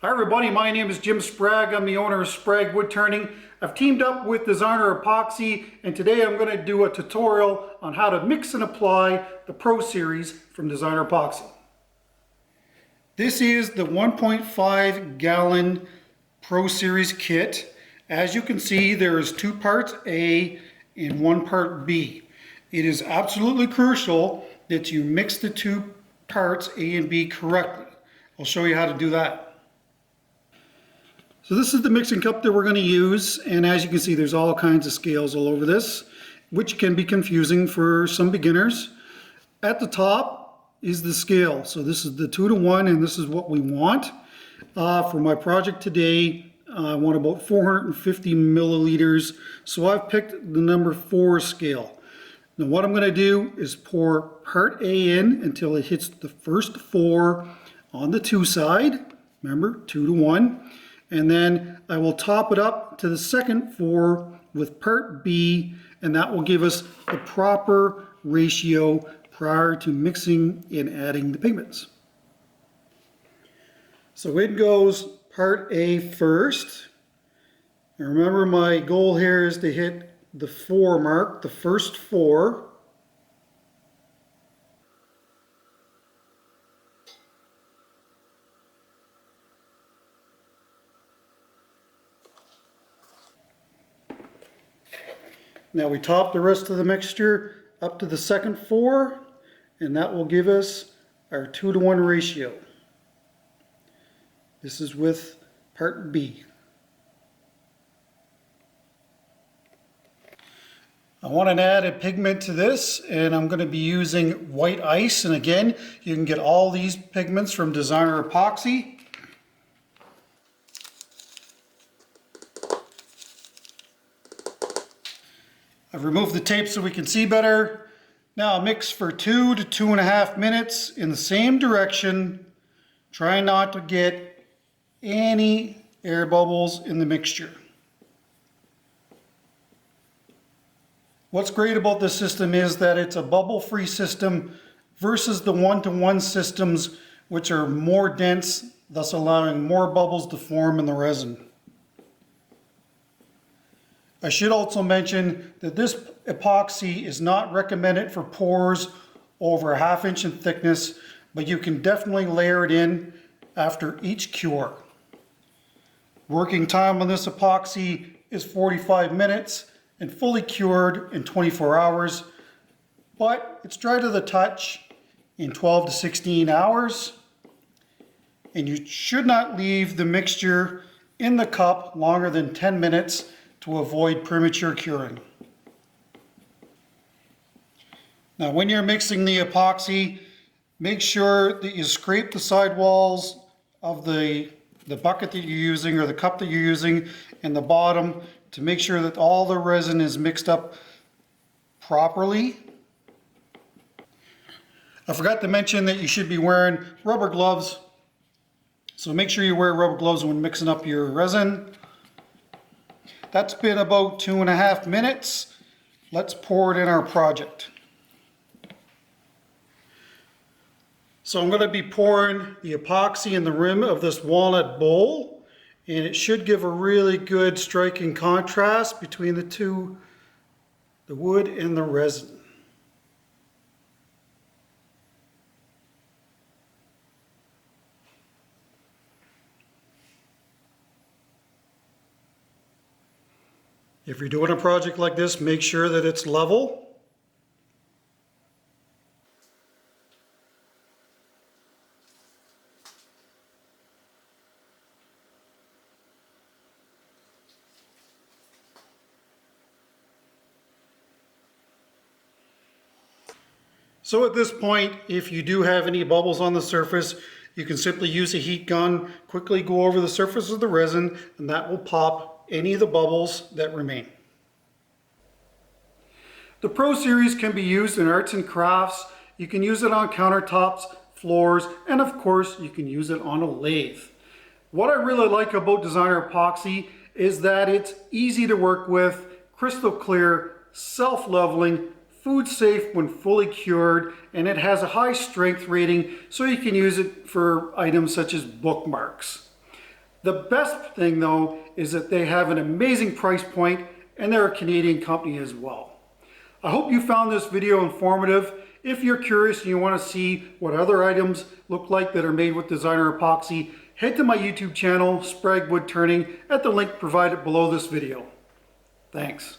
Hi everybody, my name is Jim Sprague. I'm the owner of Sprague Woodturning. I've teamed up with Designer Epoxy, and today I'm going to do a tutorial on how to mix and apply the Pro Series from Designer Epoxy. This is the 1.5 gallon Pro Series kit. As you can see, there is 2 parts A and 1 part B. It is absolutely crucial that you mix the 2 parts A and B correctly. I'll show you how to do that. So this is the mixing cup that we're going to use, and as you can see there's all kinds of scales all over this, which can be confusing for some beginners. At the top is the scale, so this is the 2-to-1 and this is what we want. For my project today, I want about 450 milliliters, so I've picked the number 4 scale. Now what I'm going to do is pour part A in until it hits the first 4 on the 2 side, remember 2-to-1. And then I will top it up to the second 4 with part B, and that will give us the proper ratio prior to mixing and adding the pigments. So in goes part A first. And remember, my goal here is to hit the 4 mark, the first 4. Now we top the rest of the mixture up to the second 4, and that will give us our 2-to-1 ratio. This is with part B. I want to add a pigment to this, and I'm going to be using white ice, and again you can get all these pigments from Designer Epoxy. I've removed the tape so we can see better. Now I'll mix for 2 to 2.5 minutes in the same direction, trying not to get any air bubbles in the mixture. What's great about this system is that it's a bubble-free system versus the 1-to-1 systems, which are more dense, thus allowing more bubbles to form in the resin. I should also mention that this epoxy is not recommended for pours over a 1/2 inch in thickness, but you can definitely layer it in after each cure. Working time on this epoxy is 45 minutes and fully cured in 24 hours, but it's dry to the touch in 12 to 16 hours. And you should not leave the mixture in the cup longer than 10 minutes to avoid premature curing. Now when you're mixing the epoxy, make sure that you scrape the sidewalls of the bucket that you're using or the cup that you're using and the bottom to make sure that all the resin is mixed up properly. I forgot to mention that you should be wearing rubber gloves, so make sure you wear rubber gloves when mixing up your resin. That's been about 2.5 minutes. Let's pour it in our project. So I'm going to be pouring the epoxy in the rim of this walnut bowl, and it should give a really good striking contrast between the two, the wood and the resin. If you're doing a project like this, make sure that it's level. So at this point, if you do have any bubbles on the surface, you can simply use a heat gun, quickly go over the surface of the resin, and that will pop any of the bubbles that remain. The Pro Series can be used in arts and crafts. You can use it on countertops, floors, and of course you can use it on a lathe. What I really like about Designer Epoxy is that it's easy to work with, crystal clear, self-leveling, food safe when fully cured, and it has a high strength rating so you can use it for items such as bookmarks. The best thing though is that they have an amazing price point and they're a Canadian company as well. I hope you found this video informative. If you're curious and you want to see what other items look like that are made with designer epoxy, head to my YouTube channel, Sprague Woodturning, at the link provided below this video. Thanks.